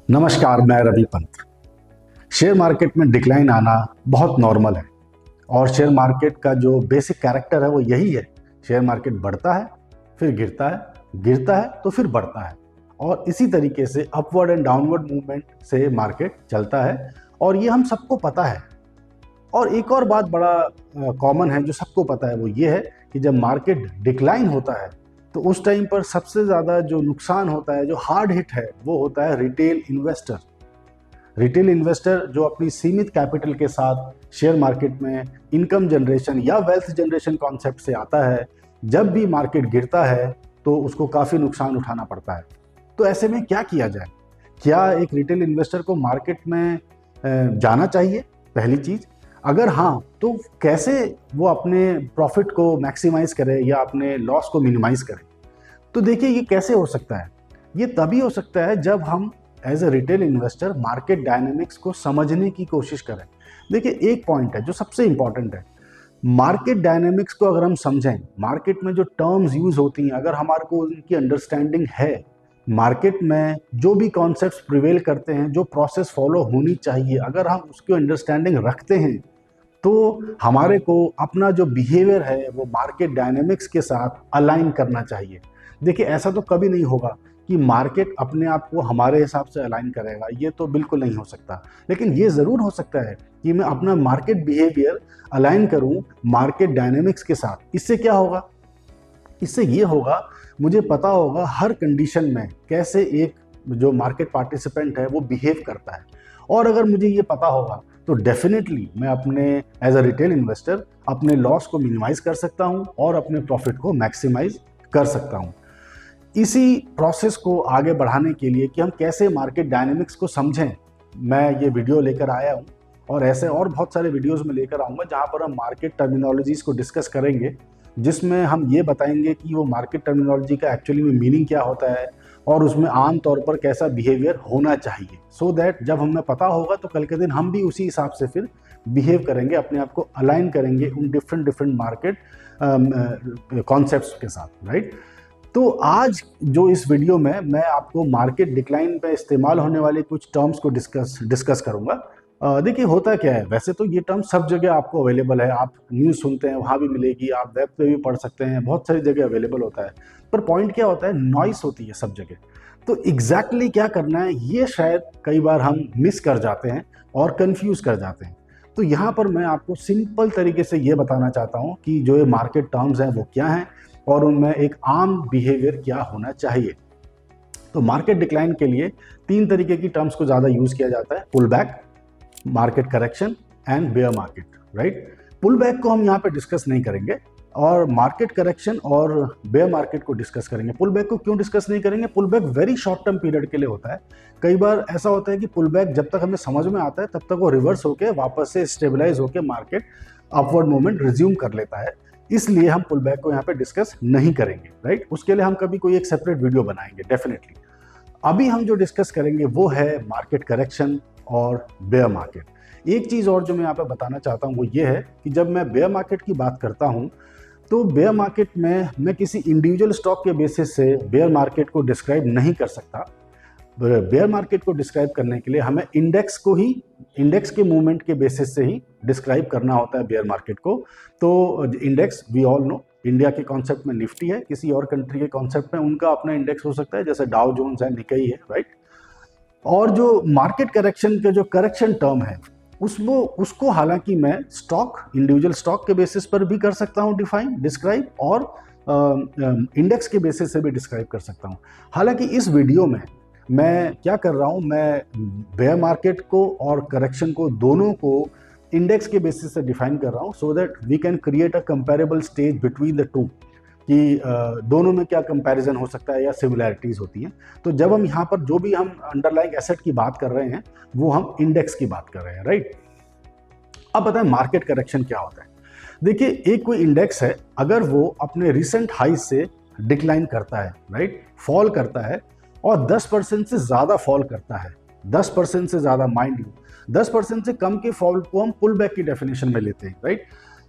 नमस्कार, मैं Ravi Pant. Share market में डिक्लाइन आना बहुत नॉर्मल है और शेयर मार्केट का जो बेसिक कैरेक्टर है वो यही है। शेयर मार्केट बढ़ता है, फिर गिरता है तो फिर बढ़ता है और इसी तरीके से अपवर्ड एंड डाउनवर्ड मूवमेंट से मार्केट चलता है और ये हम सबको पता है। और एक और बात बड़ा कॉमन है जो सबको पता है, वो ये है कि जब मार्केट डिक्लाइन होता है तो उस टाइम पर सबसे ज़्यादा जो नुकसान होता है, जो हार्ड हिट है, वो होता है रिटेल इन्वेस्टर। रिटेल इन्वेस्टर जो अपनी सीमित कैपिटल के साथ शेयर मार्केट में इनकम जनरेशन या वेल्थ जनरेशन कॉन्सेप्ट से आता है, जब भी मार्केट गिरता है तो उसको काफ़ी नुकसान उठाना पड़ता है। तो ऐसे में क्या किया जाए? क्या एक रिटेल इन्वेस्टर को मार्केट में जाना चाहिए? पहली चीज़, अगर हाँ तो कैसे वो अपने प्रॉफिट को मैक्सिमाइज करे या अपने लॉस को मिनिमाइज करे? तो देखिए, ये कैसे हो सकता है? ये तभी हो सकता है जब हम as a retail investor market dynamics को समझने की कोशिश करें। देखिए, एक पॉइंट है जो सबसे इंपॉर्टेंट है। मार्केट डायनेमिक्स को अगर हम समझें, मार्केट में जो टर्म्स यूज होती हैं, अगर हमारे को उनकी अंडरस्टैंडिंग है, मार्केट में जो भी कॉन्सेप्ट्स प्रिवेल करते हैं, जो प्रोसेस फॉलो होनी चाहिए, अगर हम उसकी अंडरस्टैंडिंग रखते हैं तो हमारे को अपना जो बिहेवियर है वो मार्केट डायनेमिक्स के साथ अलाइन करना चाहिए। देखिए, ऐसा तो कभी नहीं होगा कि मार्केट अपने आप को हमारे हिसाब से अलाइन करेगा, ये तो बिल्कुल नहीं हो सकता। लेकिन ये ज़रूर हो सकता है कि मैं अपना मार्केट बिहेवियर अलाइन करूं मार्केट डायनेमिक्स के साथ। इससे क्या होगा? इससे ये होगा, मुझे पता होगा हर कंडीशन में कैसे एक जो मार्केट पार्टिसिपेंट है वो बिहेव करता है। और अगर मुझे ये पता होगा तो डेफिनेटली मैं अपने एज अ रिटेल इन्वेस्टर अपने लॉस को मिनिमाइज कर सकता हूं और अपने प्रॉफिट को मैक्सिमाइज कर सकता हूं। इसी प्रोसेस को आगे बढ़ाने के लिए कि हम कैसे मार्केट डायनेमिक्स को समझें, मैं ये वीडियो लेकर आया हूं और ऐसे और बहुत सारे वीडियोस में लेकर आऊंगा जहां पर हम मार्केट टर्मिनोलॉजीज को डिस्कस करेंगे, जिसमें हम ये बताएंगे कि वो मार्केट टर्मिनोलॉजी का एक्चुअली में मीनिंग क्या होता है और उसमें आम तौर पर कैसा बिहेवियर होना चाहिए, सो दैट जब हमें पता होगा तो कल के दिन हम भी उसी हिसाब से फिर बिहेव करेंगे, अपने आप को अलाइन करेंगे उन डिफरेंट मार्केट कॉन्सेप्ट्स के साथ, राइट। तो आज जो इस वीडियो में मैं आपको मार्केट डिक्लाइन पे इस्तेमाल होने वाले कुछ टर्म्स को डिस्कस करूंगा। देखिए, होता क्या है, वैसे तो ये टर्म सब जगह आपको अवेलेबल है, आप न्यूज़ सुनते हैं वहाँ भी मिलेगी, आप वेब पे भी पढ़ सकते हैं, बहुत सारी जगह अवेलेबल होता है। पर पॉइंट क्या होता है, नॉइस होती है सब जगह। तो एग्जैक्टली क्या करना है ये शायद कई बार हम मिस कर जाते हैं और कंफ्यूज कर जाते हैं। तो यहाँ पर मैं आपको सिंपल तरीके से ये बताना चाहता हूँ कि जो ये मार्केट टर्म्स हैं वो क्या हैं और उनमें एक आम बिहेवियर क्या होना चाहिए। तो मार्केट डिक्लाइन के लिए तीन तरीके की टर्म्स को ज़्यादा यूज किया जाता है: pull back, market correction and bear market, right. Pull back को हम यहाँ पे डिस्कस नहीं करेंगे और मार्केट करेक्शन और बेयर मार्केट को डिस्कस करेंगे। पुल बैक को क्यों डिस्कस नहीं करेंगे? Pull back very short term period के लिए होता है। कई बार ऐसा होता है कि पुल बैक जब तक हमें समझ में आता है तब तक वो रिवर्स होकर वापस से स्टेबलाइज होकर मार्केट अपवर्ड मूवमेंट रिज्यूम कर लेता है, इसलिए हम पुल बैक को यहाँ पे डिस्कस नहीं करेंगे, राइट। उसके लिए हम कभी कोई एक सेपरेट वीडियो बनाएंगे डेफिनेटली। अभी हम जो डिस्कस करेंगे वो है मार्केट करेक्शन और बेयर मार्केट। एक चीज़ और जो मैं यहाँ पे बताना चाहता हूँ वो ये है कि जब मैं बेयर मार्केट की बात करता हूँ तो बेयर मार्केट में मैं किसी इंडिविजुअल स्टॉक के बेसिस से बेयर मार्केट को डिस्क्राइब नहीं कर सकता। बेयर मार्केट को डिस्क्राइब करने के लिए हमें इंडेक्स के मूवमेंट के बेसिस से ही डिस्क्राइब करना होता है बेयर मार्केट को। तो index we all know, India के कॉन्सेप्ट में निफ्टी है, किसी और कंट्री के कॉन्सेप्ट में उनका अपना इंडेक्स हो सकता है, जैसे डाउ जोन्स है, निकाई है, राइट। और जो मार्केट करेक्शन के जो करेक्शन टर्म है उसको हालांकि मैं इंडिविजुअल स्टॉक के बेसिस पर भी कर सकता हूँ डिस्क्राइब और इंडेक्स के बेसिस से भी डिस्क्राइब कर सकता हूँ। हालांकि इस वीडियो में मैं क्या कर रहा हूँ, मैं बेयर मार्केट को और करेक्शन को दोनों को इंडेक्स के बेसिस से डिफाइन कर रहा हूँ, so that we can create a comparable stage between the two कि दोनों में क्या कंपैरिजन हो सकता है या सिमिलैरिटीज होती हैं। तो जब हम यहाँ पर जो भी हम अंडरलाइंग एसेट की बात कर रहे हैं वो हम इंडेक्स की बात कर रहे हैं, राइट। अब बताएं मार्केट करेक्शन क्या होता है। देखिए, एक कोई इंडेक्स है, अगर वो अपने रिसेंट हाई से डिक्लाइन करता है, राइट, फॉल करता है और 10% से ज़्यादा फॉल करता है, 10% से ज़्यादा, माइंड यू 10% से कम के फॉल को हम पुल बैक की डेफिनेशन में लेते हैं, राइट।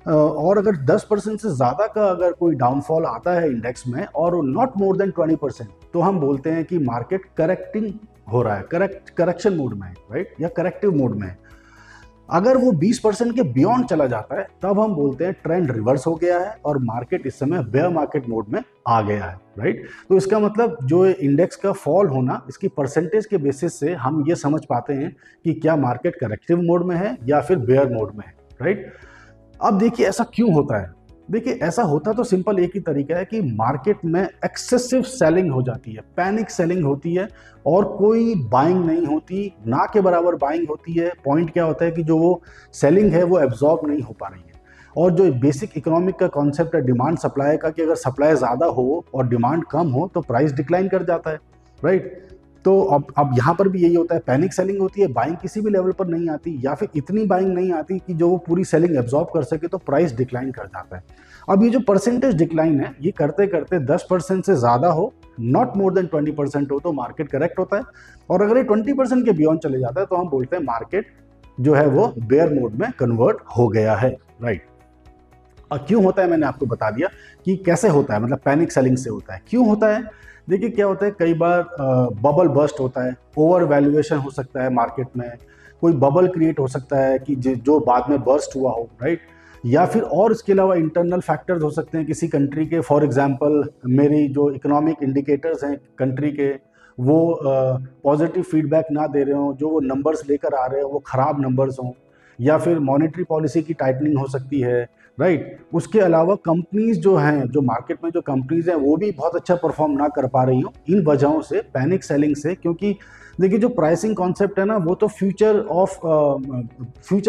और अगर 10% से ज़्यादा का अगर कोई डाउनफॉल आता है इंडेक्स में और नॉट मोर देन 20%, तो हम बोलते हैं कि मार्केट करेक्टिंग हो रहा है, करेक्शन मोड में है, राइट, या करेक्टिव मोड में है। अगर वो 20% के बियॉन्ड चला जाता है तब हम बोलते हैं ट्रेंड रिवर्स हो गया है और मार्केट इस समय बेयर मार्केट मोड में आ गया है, राइट। तो इसका मतलब जो इंडेक्स का फॉल होना, इसकी परसेंटेज के बेसिस से हम ये समझ पाते हैं कि क्या मार्केट करेक्टिव मोड में है या फिर बेयर मोड में है, राइट। अब देखिए ऐसा क्यों होता है। देखिए ऐसा होता तो सिंपल एक ही तरीका है कि मार्केट में एक्सेसिव सेलिंग हो जाती है, पैनिक सेलिंग होती है और कोई बाइंग नहीं होती, ना के बराबर बाइंग होती है। पॉइंट क्या होता है कि जो वो सेलिंग है वो एब्जॉर्ब नहीं हो पा रही है। और जो बेसिक इकोनॉमिक का कॉन्सेप्ट है डिमांड सप्लाई का, कि अगर सप्लाई ज़्यादा हो और डिमांड कम हो तो प्राइस डिक्लाइन कर जाता है, राइट। तो अब यहाँ पर भी यही होता है, पैनिक सेलिंग होती है, बाइंग किसी भी लेवल पर नहीं आती या फिर इतनी बाइंग नहीं आती कि जो वो पूरी सेलिंग एब्जॉर्ब कर सके, तो प्राइस डिक्लाइन कर जाता है। अब ये जो परसेंटेज डिक्लाइन है, ये करते करते 10% से ज़्यादा हो, नॉट मोर देन 20% हो, तो मार्केट करेक्ट होता है। और अगर ये 20% के बियॉन्ड चले जाता है तो हम बोलते हैं मार्केट जो है वो बेयर मोड में कन्वर्ट हो गया है, राइट। और क्यों होता है मैंने आपको बता दिया कि कैसे होता है, मतलब पैनिक सेलिंग से होता है। क्यों होता है, देखिए क्या होता है, कई बार बबल बर्स्ट होता है, ओवर वैल्यूएशन हो सकता है मार्केट में, कोई बबल क्रिएट हो सकता है कि जो बाद में बर्स्ट हुआ हो, राइट। या फिर और इसके अलावा इंटरनल फैक्टर्स हो सकते हैं किसी कंट्री के। फॉर एग्जांपल मेरी जो इकोनॉमिक इंडिकेटर्स हैं कंट्री के, वो पॉजिटिव फीडबैक ना दे रहे हों, जो वो नंबर्स लेकर आ रहे हो वो ख़राब नंबर्स हों, या फिर मॉनेटरी पॉलिसी की टाइटनिंग हो सकती है, राइट। उसके अलावा कंपनीज जो हैं, जो मार्केट में जो कंपनीज हैं वो भी बहुत अच्छा परफॉर्म ना कर पा रही हो, इन वजहों से, पैनिक सेलिंग से। क्योंकि देखिए जो प्राइसिंग कॉन्सेप्ट है ना, वो तो फ्यूचर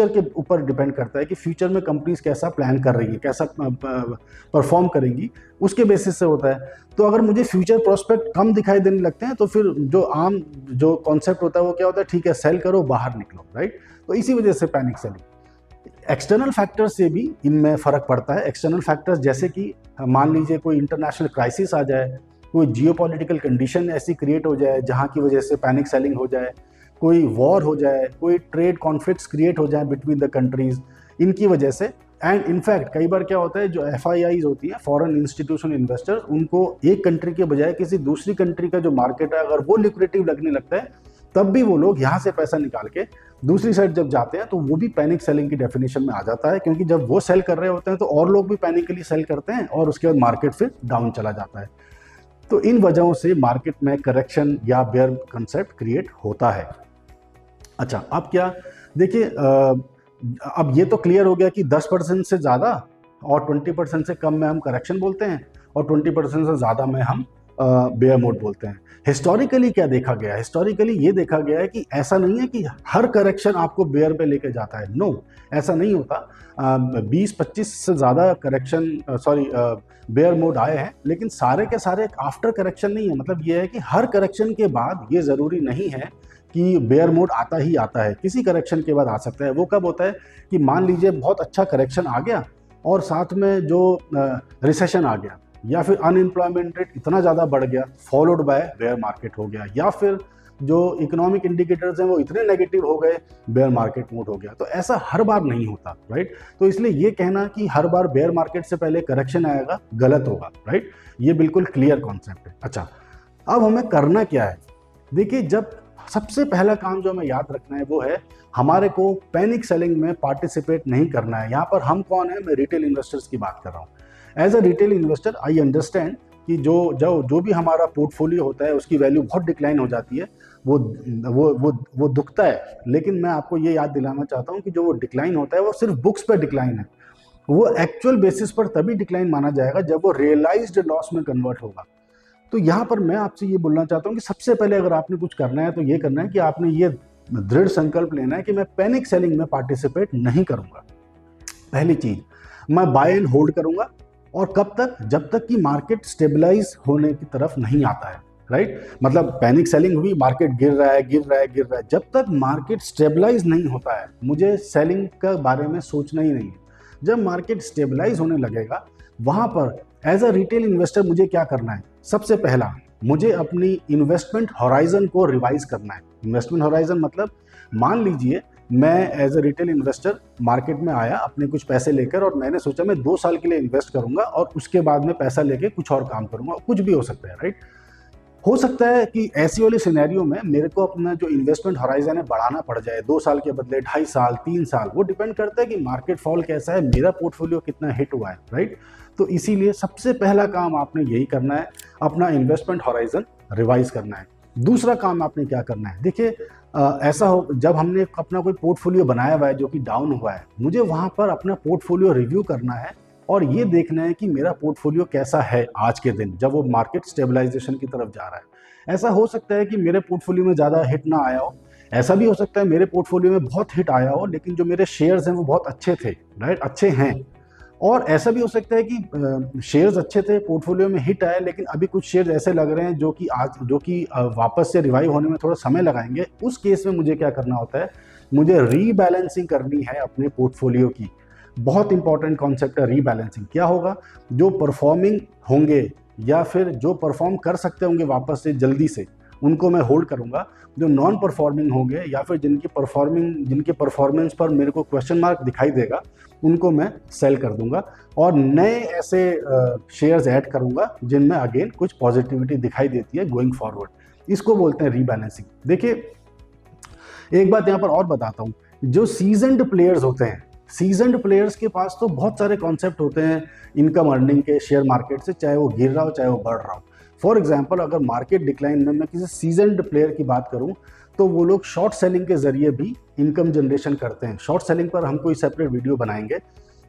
के ऊपर डिपेंड करता है कि फ्यूचर में कंपनीज कैसा प्लान कर रही है, कैसा परफॉर्म करेंगी, उसके बेसिस से होता है। तो अगर मुझे फ्यूचर प्रोस्पेक्ट कम दिखाई देने लगते हैं तो फिर जो आम जो कॉन्सेप्ट होता है वो क्या होता है, ठीक है सेल करो, बाहर निकलो, राइट। तो इसी वजह से पैनिक सेलिंग। एक्सटर्नल फैक्टर्स से भी इनमें फ़र्क पड़ता है। एक्सटर्नल फैक्टर्स जैसे कि मान लीजिए कोई इंटरनेशनल क्राइसिस आ जाए, कोई जियोपॉलिटिकल कंडीशन ऐसी क्रिएट हो जाए जहाँ की वजह से पैनिक सेलिंग हो जाए, कोई वॉर हो जाए, कोई ट्रेड कॉन्फ्लिक्ट्स क्रिएट हो जाए बिटवीन द कंट्रीज़, इनकी वजह से। एंड इनफैक्ट कई बार क्या होता है, जो FIIs होती हैं, फॉरेन इंस्टीट्यूशन इन्वेस्टर्स, उनको एक कंट्री के बजाय किसी दूसरी कंट्री का जो मार्केट है अगर वो लिक्विडेटिव लगने लगता है, तब भी वो लोग यहाँ से पैसा निकाल के दूसरी साइड जब जाते हैं तो वो भी पैनिक सेलिंग की डेफिनेशन में आ जाता है। क्योंकि जब वो सेल कर रहे होते हैं तो और लोग भी पैनिकली सेल करते हैं और उसके बाद मार्केट फिर डाउन चला जाता है। तो इन वजहों से मार्केट में करेक्शन या बेयर कंसेप्ट क्रिएट होता है। अच्छा, अब क्या देखिए, अब ये तो क्लियर हो गया कि 10% से ज़्यादा और 20% से कम में हम करेक्शन बोलते हैं और 20% से ज़्यादा में हम बेयर मोड बोलते हैं। हिस्टोरिकली क्या देखा गया है, हिस्टोरिकली ये देखा गया है कि ऐसा नहीं है कि हर करेक्शन आपको बेयर पे लेके जाता है। नो, ऐसा नहीं होता। 20-25 से ज़्यादा करेक्शन बेयर मोड आए हैं, लेकिन सारे के सारे आफ्टर करेक्शन नहीं है। मतलब ये है कि हर करेक्शन के बाद ये ज़रूरी नहीं है कि बेयर मोड आता ही आता है, किसी करेक्शन के बाद आ सकता है। वो कब होता है कि मान लीजिए बहुत अच्छा करेक्शन आ गया और साथ में जो रिसेशन आ गया, या फिर अनएम्प्लॉयमेंट रेट इतना ज़्यादा बढ़ गया, फॉलोड बाय बेयर मार्केट हो गया, या फिर जो इकोनॉमिक इंडिकेटर्स हैं वो इतने नेगेटिव हो गए, बेयर मार्केट मोड हो गया। तो ऐसा हर बार नहीं होता, राइट। तो इसलिए ये कहना कि हर बार बेयर मार्केट से पहले करेक्शन आएगा, गलत होगा, राइट। ये बिल्कुल क्लियर कॉन्सेप्ट है। अच्छा, अब हमें करना क्या है। देखिए, जब सबसे पहला काम जो हमें याद रखना है वो है, हमारे को पैनिक सेलिंग में पार्टिसिपेट नहीं करना है। यहाँ पर हम कौन है, मैं रिटेल इन्वेस्टर्स की बात कर रहा हूँ। As a retail investor I understand कि जो भी हमारा पोर्टफोलियो होता है उसकी वैल्यू बहुत डिक्लाइन हो जाती है, वो दुखता है। लेकिन मैं आपको ये याद दिलाना चाहता हूँ कि जो वो डिक्लाइन होता है वो सिर्फ बुक्स पर डिक्लाइन है, वो एक्चुअल बेसिस पर तभी डिक्लाइन माना जाएगा जब वो रियलाइज्ड लॉस में कन्वर्ट होगा। तो यहाँ पर मैं आपसे ये बोलना चाहता हूँ कि सबसे पहले अगर आपने कुछ करना है तो ये करना है कि आपने ये दृढ़ संकल्प लेना है कि मैं पैनिक सेलिंग में पार्टिसिपेट नहीं करूँगा। पहली चीज़, मैं बाय एंड होल्ड करूँगा। और कब तक, जब तक कि मार्केट स्टेबलाइज होने की तरफ नहीं आता है, राइट। मतलब पैनिक सेलिंग हुई, मार्केट गिर रहा है, जब तक मार्केट स्टेबलाइज नहीं होता है मुझे सेलिंग के बारे में सोचना ही नहीं है। जब मार्केट स्टेबलाइज होने लगेगा, वहाँ पर एज अ रिटेल इन्वेस्टर मुझे क्या करना है, सबसे पहला मुझे अपनी इन्वेस्टमेंट होराइजन को रिवाइज करना है। इन्वेस्टमेंट होराइजन मतलब मान लीजिए मैं as a retail investor market में आया अपने कुछ पैसे लेकर, और मैंने सोचा मैं 2 साल के लिए इन्वेस्ट करूंगा और उसके बाद में पैसा लेके कुछ और काम करूंगा, कुछ भी हो सकता है, राइट। हो सकता है कि ऐसी वाली सिनेरियो में मेरे को अपना जो इन्वेस्टमेंट हॉराइजन है बढ़ाना पड़ जाए, 2 साल के बदले 2.5 साल, 3 साल, वो डिपेंड करता है कि मार्केट फॉल कैसा है, मेरा पोर्टफोलियो कितना हिट हुआ है, राइट। तो इसीलिए सबसे पहला काम आपने यही करना है, अपना इन्वेस्टमेंट हॉराइजन रिवाइज करना है। दूसरा काम आपने क्या करना है, देखिए ऐसा हो, जब हमने अपना कोई पोर्टफोलियो बनाया हुआ है जो कि डाउन हुआ है, मुझे वहां पर अपना पोर्टफोलियो रिव्यू करना है और ये देखना है कि मेरा पोर्टफोलियो कैसा है आज के दिन जब वो मार्केट स्टेबलाइजेशन की तरफ जा रहा है। ऐसा हो सकता है कि मेरे पोर्टफोलियो में ज़्यादा हिट ना आया हो, ऐसा भी हो सकता है मेरे पोर्टफोलियो में बहुत हिट आया हो लेकिन जो मेरे शेयर्स हैं वो बहुत अच्छे थे, राइट, अच्छे हैं। और ऐसा भी हो सकता है कि शेयर्स अच्छे थे, पोर्टफोलियो में हिट आए, लेकिन अभी कुछ शेयर्स ऐसे लग रहे हैं जो कि वापस से रिवाइव होने में थोड़ा समय लगाएंगे। उस केस में मुझे क्या करना होता है, मुझे रीबैलेंसिंग करनी है अपने पोर्टफोलियो की। बहुत इंपॉर्टेंट कॉन्सेप्ट है रीबैलेंसिंग। क्या होगा, जो परफॉर्मिंग होंगे या फिर जो परफॉर्म कर सकते होंगे वापस से जल्दी से, उनको मैं होल्ड करूंगा। जो नॉन परफॉर्मिंग होंगे या फिर जिनके परफॉर्मेंस पर मेरे को क्वेश्चन मार्क दिखाई देगा, उनको मैं सेल कर दूंगा और नए ऐसे शेयर्स ऐड करूंगा जिनमें अगेन कुछ पॉजिटिविटी दिखाई देती है गोइंग फॉरवर्ड। इसको बोलते हैं रीबैलेंसिंग। देखिए एक बात यहाँ पर और बताता हूँ, जो सीजन्ड प्लेयर्स होते हैं, सीजन्ड प्लेयर्स के पास तो बहुत सारे कॉन्सेप्ट होते हैं इनकम अर्निंग के शेयर मार्केट से, चाहे वो गिर रहा हो चाहे वो बढ़ रहा हो। फॉर एग्जाम्पल, अगर मार्केट डिक्लाइन में मैं किसी सीजन्ड प्लेयर की बात करूं तो वो लोग शॉर्ट सेलिंग के जरिए भी इनकम जनरेशन करते हैं। शॉर्ट सेलिंग पर हम कोई सेपरेट वीडियो बनाएंगे।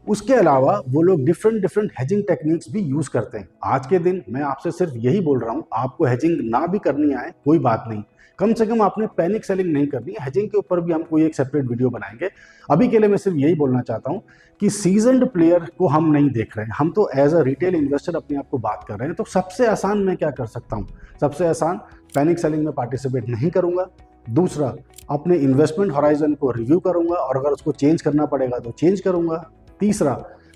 उसके अलावा वो लोग डिफरेंट हेजिंग टेक्निक्स भी यूज करते हैं। आज के दिन मैं आपसे सिर्फ यही बोल रहा हूं, आपको हेजिंग ना भी करनी आए कोई बात नहीं, कम से कम आपने पैनिक सेलिंग नहीं करनी है। हेजिंग के ऊपर भी हम कोई एक सेपरेट वीडियो बनाएंगे। अभी के लिए मैं सिर्फ यही बोलना चाहता हूं कि सीजन्ड प्लेयर को हम नहीं देख रहे हैं, हम तो एज अ रिटेल इन्वेस्टर अपने आप को बात कर रहे हैं। तो सबसे आसान मैं क्या कर सकता हूं, सबसे आसान, पैनिक सेलिंग में पार्टिसिपेट नहीं करूंगा। दूसरा, अपने इन्वेस्टमेंट हॉराइजन को रिव्यू करूंगा और अगर उसको चेंज करना पड़ेगा तो चेंज करूंगा। तीसरा,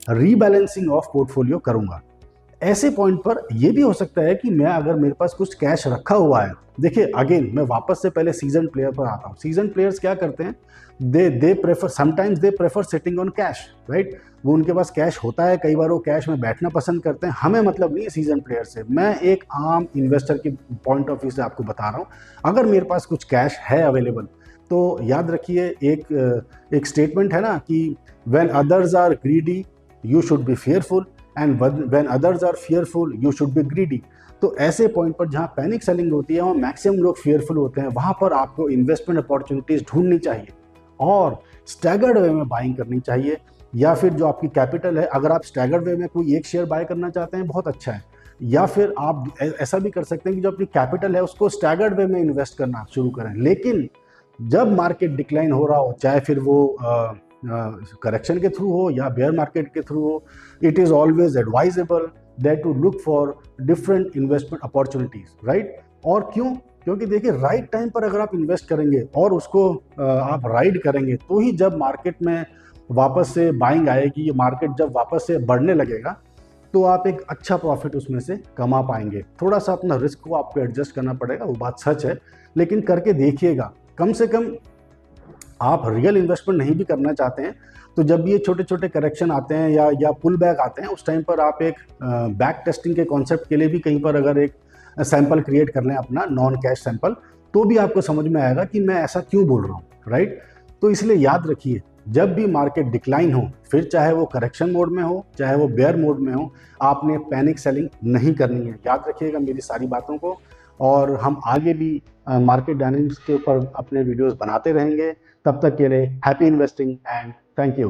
रीबैलेंसिंग ऑफ पोर्टफोलियो करूंगा। ऐसे पॉइंट पर यह भी हो सकता है कि मैं, अगर मेरे पास कुछ कैश रखा हुआ है, देखिए अगेन मैं वापस से पहले सीजन प्लेयर पर आता हूं। सीजन प्लेयर्स क्या करते हैं, they prefer, sometimes they prefer sitting on cash, right. वो उनके पास कैश होता है, कई बार वो कैश में बैठना पसंद करते हैं। हमें मतलब नहीं है सीजन प्लेयर से, मैं एक आम इन्वेस्टर की पॉइंट ऑफ व्यू से आपको बता रहा हूँ। अगर मेरे पास कुछ कैश है अवेलेबल, तो याद रखिए एक स्टेटमेंट है ना कि when others are greedy you should be fearful and when others are fearful you should be greedy. तो ऐसे पॉइंट पर जहां पैनिक सेलिंग होती है, वहां मैक्सिमम लोग फेयरफुल होते हैं, वहां पर आपको इन्वेस्टमेंट अपॉर्चुनिटीज ढूंढनी चाहिए और स्टैगर्ड वे में बाइंग करनी चाहिए। या फिर जो आपकी कैपिटल है, अगर आप स्टैगर्ड वे में कोई एक शेयर बाय करना चाहते हैं, बहुत अच्छा है। या फिर आप ऐसा भी कर सकते हैं कि जो अपनी कैपिटल है उसको स्टैगर्ड वे में इन्वेस्ट करना शुरू करें। लेकिन जब मार्केट डिक्लाइन हो रहा हो, चाहे फिर वो करेक्शन के थ्रू हो या बेयर मार्केट के थ्रू हो, it is always advisable that to look for different investment opportunities, right. और क्यों, क्योंकि देखिए राइट टाइम पर अगर आप इन्वेस्ट करेंगे और उसको आप राइड करेंगे, तो ही जब मार्केट में वापस से बाइंग आएगी, मार्केट जब वापस से बढ़ने लगेगा, तो आप एक अच्छा प्रॉफिट उसमें से कमा पाएंगे। थोड़ा सा अपना रिस्क को आपको एडजस्ट करना पड़ेगा, वो बात सच है, लेकिन करके देखिएगा। कम से कम आप रियल इन्वेस्टमेंट नहीं भी करना चाहते हैं, तो जब भी ये छोटे छोटे करेक्शन आते हैं या पुल बैक आते हैं, उस टाइम पर आप एक बैक टेस्टिंग के कॉन्सेप्ट के लिए भी कहीं पर अगर एक सैंपल क्रिएट कर लें अपना नॉन कैश सैंपल, तो भी आपको समझ में आएगा कि मैं ऐसा क्यों बोल रहा हूँ, राइट। तो इसलिए याद रखिए, जब भी मार्केट डिक्लाइन हो, फिर चाहे वो करेक्शन मोड में हो चाहे वो बेयर मोड में हो, आपने पैनिक सेलिंग नहीं करनी है। याद रखिएगा मेरी सारी बातों को, और हम आगे भी मार्केट डायनेमिक्स के ऊपर अपने वीडियोस बनाते रहेंगे। तब तक के लिए happy investing and thank you.